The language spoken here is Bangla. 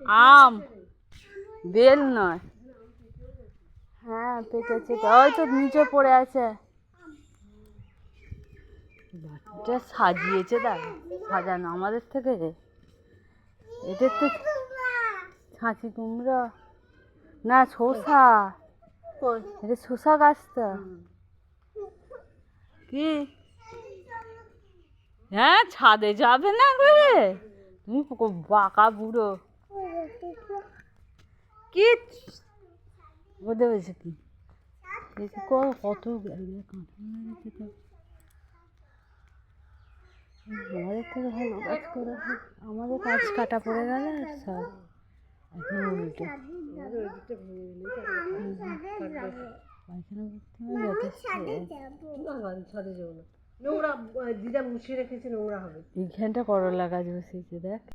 আম, বেল নয়। হ্যাঁ পেকেছে, ওই তো নিচে পড়ে আছে। বাচ্চা সাজিয়েছে, দেখ সাজানো আমাদের থেকে। এদের তো ছাঁচি কুমড়ো না, শসা। এটা শসা গাছটা কি? হ্যাঁ ছাদে যাবে না করে তুমি বাঁকা বুড়ো কি বোধে হয়েছে কি? কত আমাদের থেকে ভালো কাজ করে, আমাদের কাজ কাটা পড়ে গেল আর সব এখন উল্টো এইখানটা করলা গাছ বসিয়েছে দেখ।